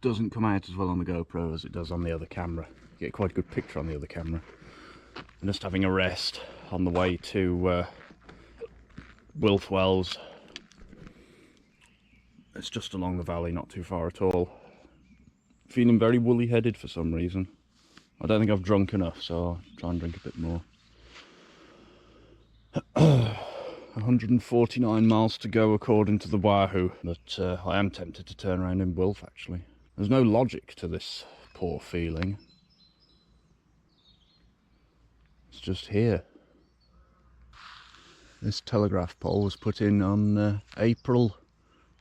doesn't come out as well on the GoPro as it does on the other camera. You get quite a good picture on the other camera. I'm just having a rest on the way to Builth Wells. It's just along the valley, not too far at all. Feeling very woolly headed for some reason. I don't think I've drunk enough, so I'll try and drink a bit more. 149 miles to go according to the Wahoo, but I am tempted to turn around in Builth actually. There's no logic to this poor feeling. It's just here. This telegraph pole was put in on April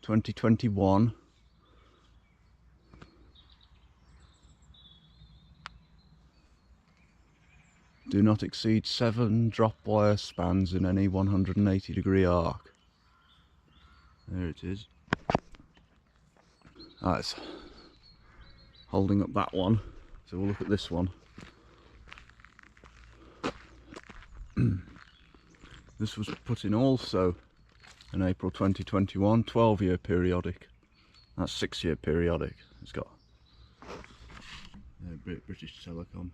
2021. Do not exceed 7 drop wire spans in any 180-degree arc. There it is. That's holding up that one. So we'll look at this one. This was put in also in April 2021, 12-year periodic. That's 6-year periodic. It's got British Telecom.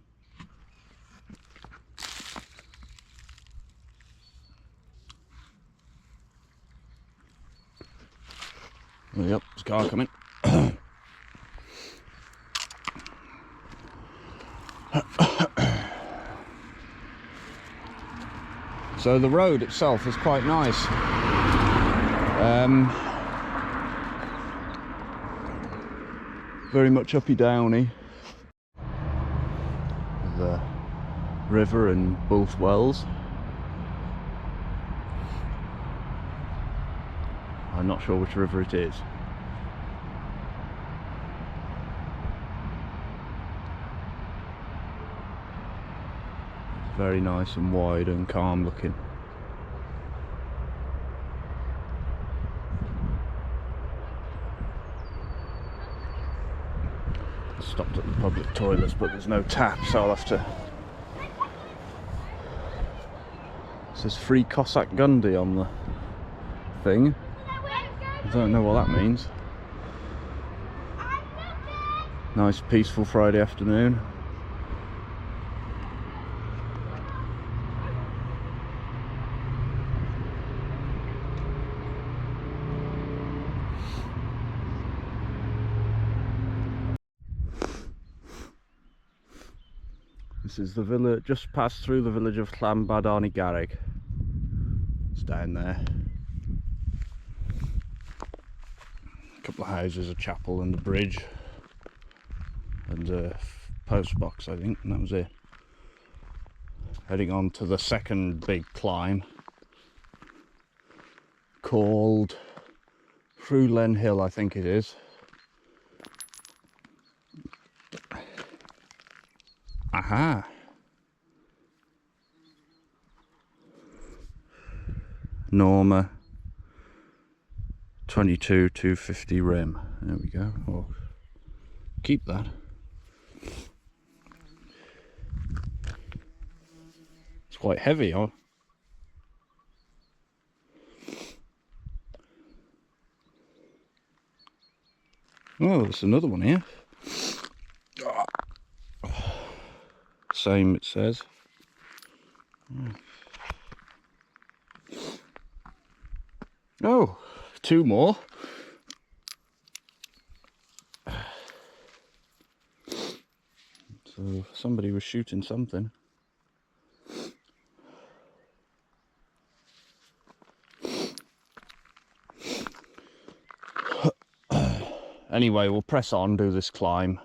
Oh, yep, there's a car coming. So the road itself is quite nice. Very much uppy downy. The river in Builth Wells. I'm not sure which river it is. It's very nice and wide and calm looking. Stopped at the public toilets, but there's no tap, so I'll have to... It says Free Cossack Gundy on the thing. I don't know what that means. Nice peaceful Friday afternoon. This is the village, just passed through the village of Llanbadani Garreg. It's down there. A couple of houses, a chapel and a bridge. And a post box, I think, and that was it. Heading on to the second big climb, called Len Hill, I think it is. Aha! Norma 22-250 rim. There we go. Oh, keep that. It's quite heavy, huh? Oh, there's another one here. Same, it says. Oh, 2 more. So somebody was shooting something. Anyway, we'll press on, do this climb.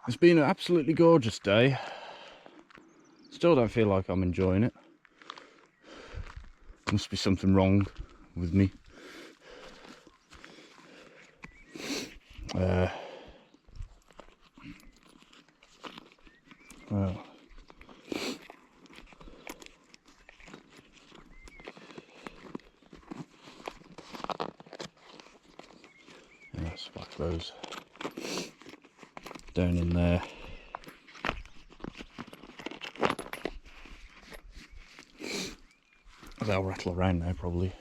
It's been an absolutely gorgeous day. Still don't feel like I'm enjoying it. Must be something wrong with me. Well. Let's whack those down in there. They'll rattle around now probably.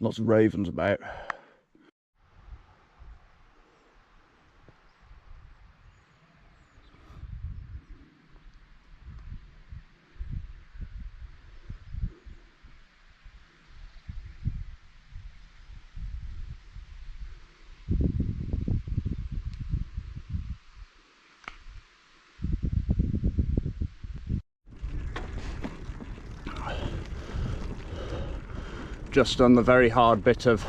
Lots of ravens about. Just on the very hard bit of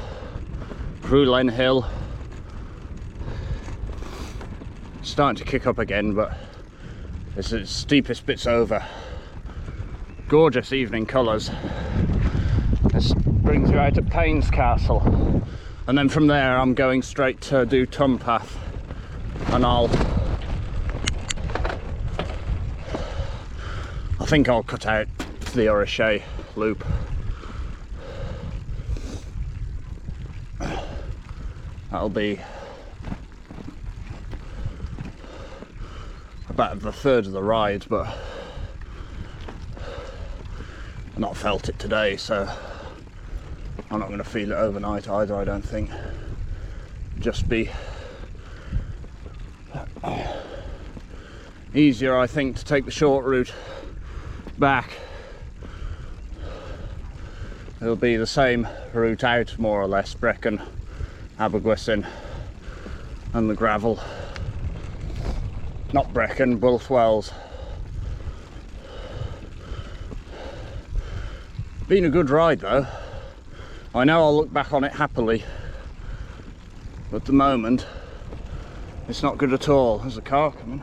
Curlew Hill. Starting to kick up again, but it's the steepest bit's over. Gorgeous evening colours. This brings you out at Payne's Castle, and then from there I'm going straight to do Tunpath, and I think I'll cut out the Orichet loop. That'll be about a third of the ride, but I've not felt it today, so I'm not going to feel it overnight either, I don't think. Just be easier, I think, to take the short route back. It'll be the same route out, more or less, Brecon, Abergwysyn and the gravel. Not Brecon, Builth Wells. Been a good ride though. I know I'll look back on it happily, but at the moment it's not good at all. There's a car coming.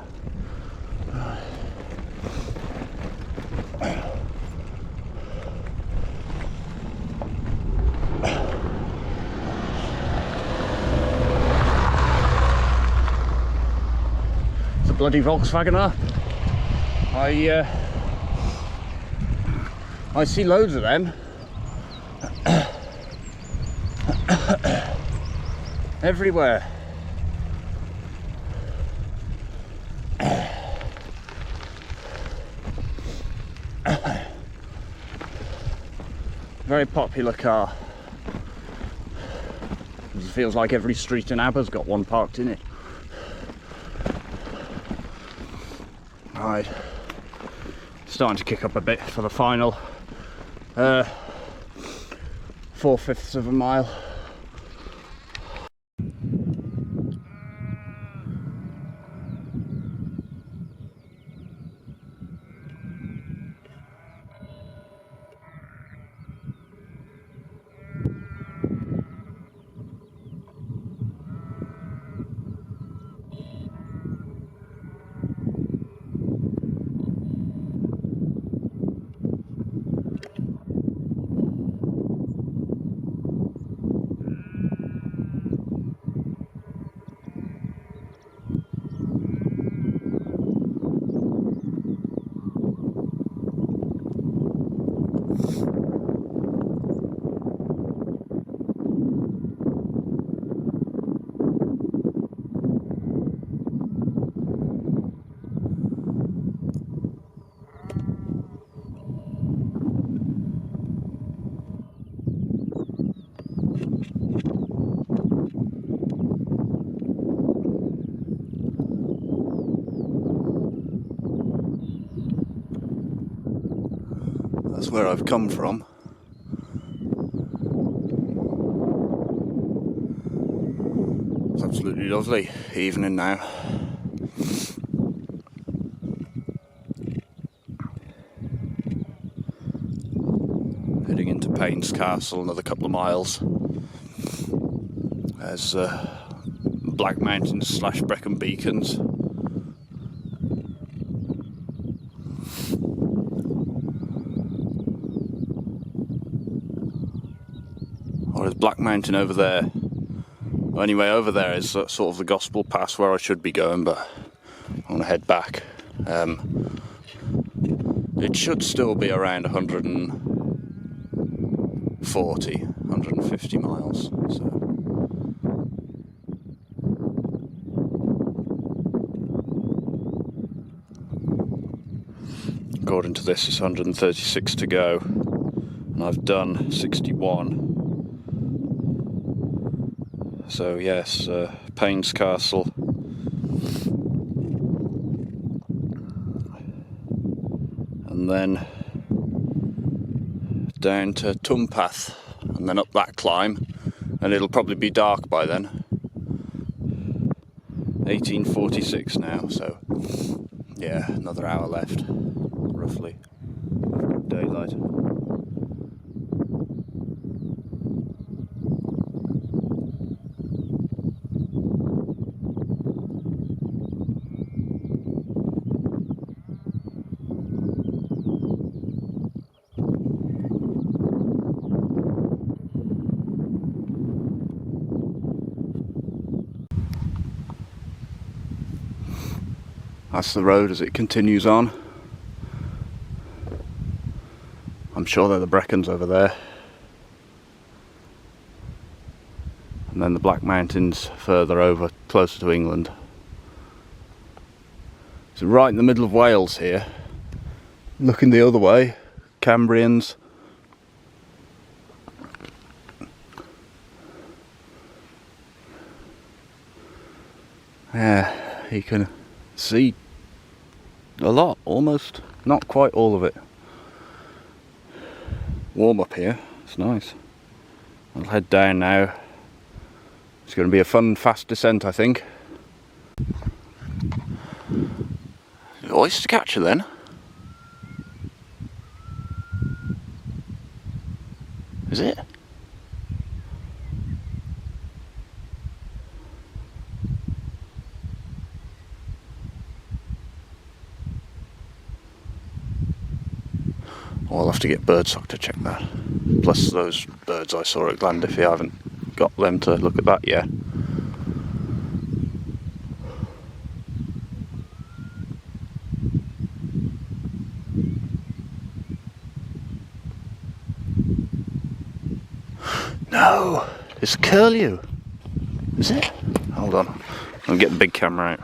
Bloody Volkswagener. I see loads of them everywhere. Very popular car. It feels like every street in Aber's got one parked in it. Right, starting to kick up a bit for the final 4/5 of a mile. That's where I've come from. It's absolutely lovely evening now. Heading into Payne's Castle, another couple of miles. There's Black Mountains / Brecon Beacons. Or is Black Mountain over there? Well, anyway, over there is sort of the Gospel Pass where I should be going, but I want to head back. It should still be around 140, 150 miles. So. According to this, it's 136 to go, and I've done 61. So yes, Payne's Castle. And then down to Tumpath, and then up that climb, and it'll probably be dark by then. 1846 now, so yeah, another hour left, roughly, of daylight. That's the road as it continues on. I'm sure they're the Brecons over there. And then the Black Mountains further over, closer to England. So right in the middle of Wales here. Looking the other way, Cambrians. Yeah, you can see a lot, almost, not quite all of it. Warm up here, it's nice. I'll head down now. It's going to be a fun, fast descent, I think. Oyster catcher then? Is it? Oh, I'll have to get Birdsock to check that. Plus those birds I saw at Llandaff, I haven't got them to look at that yet. No, it's curlew. Is it? Hold on, I'll get the big camera out.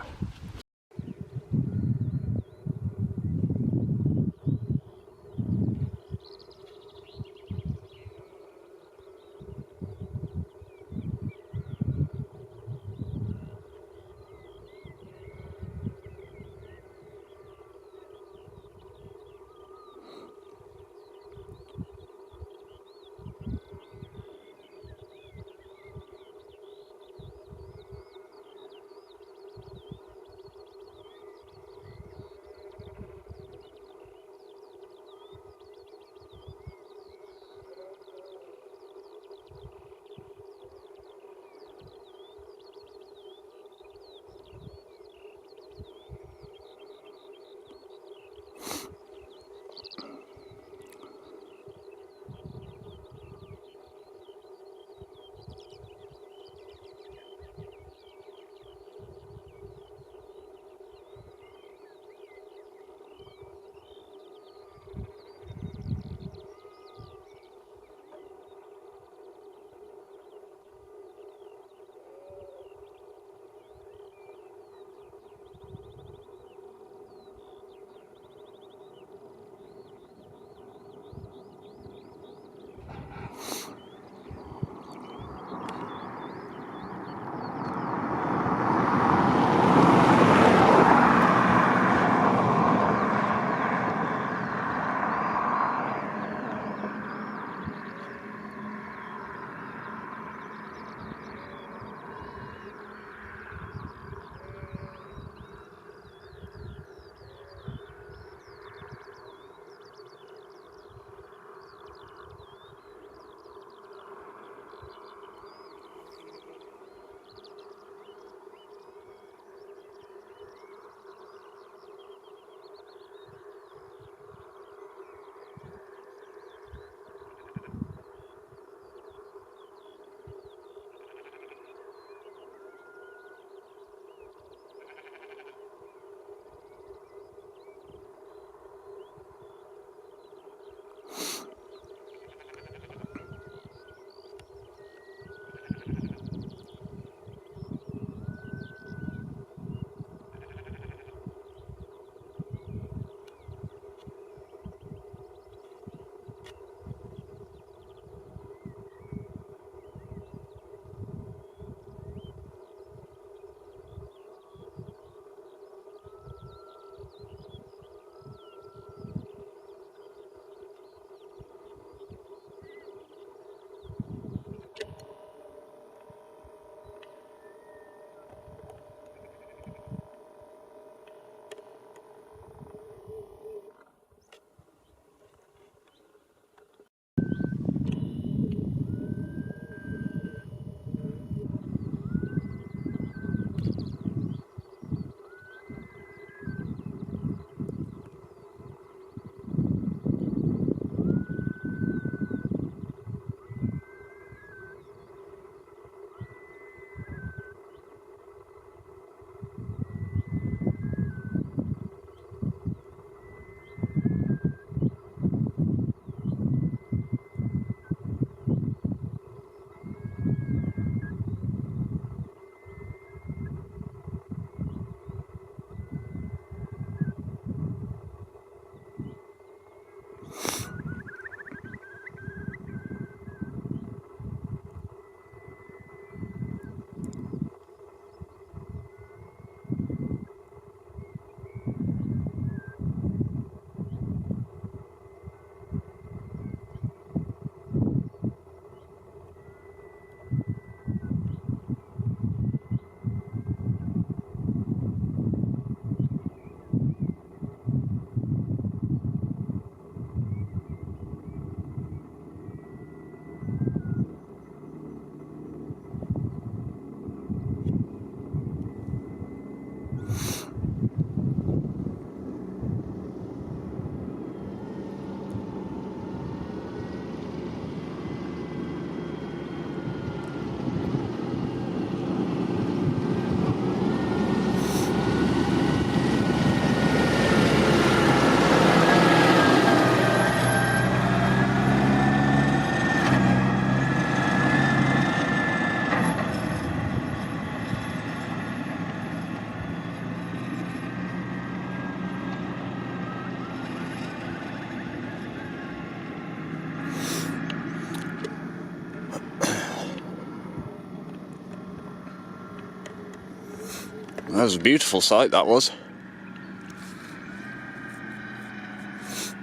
That was a beautiful sight, that was.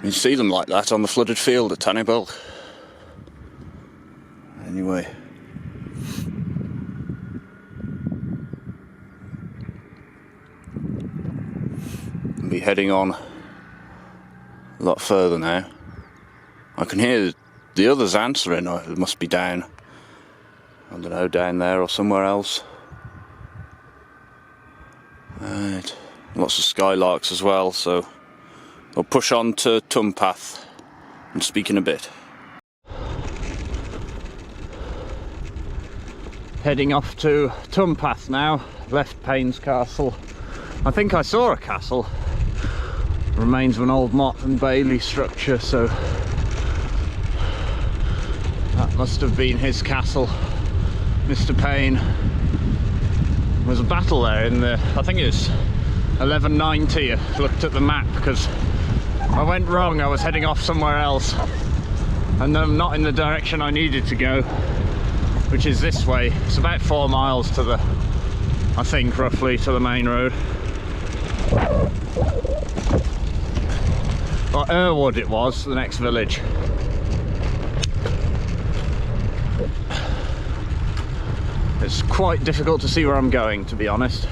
You see them like that on the flooded field at Tannibulk. Anyway. I'll be heading on a lot further now. I can hear the others answering, or it must be down, I don't know, down there or somewhere else. Right, lots of skylarks as well, so I'll push on to Tumpath and speak in a bit. Heading off to Tumpath now, left Payne's Castle. I think I saw a castle. Remains of an old Mott and Bailey structure, so that must have been his castle. Mr. Payne. There was a battle there in the, I think it was 1190. I looked at the map because I went wrong. I was heading off somewhere else and I'm not in the direction I needed to go, which is this way. It's about 4 miles to the, I think roughly, to the main road. Or Irwood it was, the next village. It's quite difficult to see where I'm going, to be honest.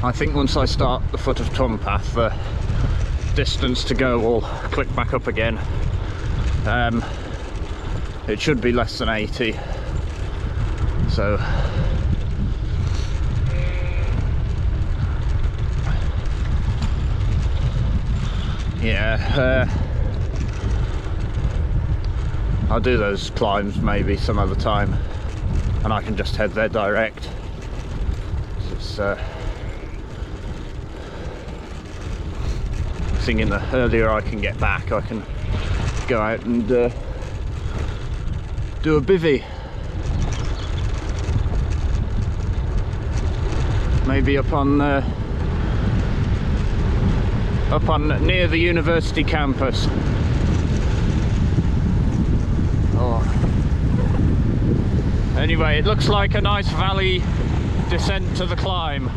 I think once I start the foot of Tumpath, the distance to go will click back up again. It should be less than 80. So yeah, I'll do those climbs maybe some other time, and I can just head there direct. It's thinking the earlier I can get back, I can go out and do a bivvy. Maybe up on near the university campus. Oh. Anyway, it looks like a nice valley descent to the climb.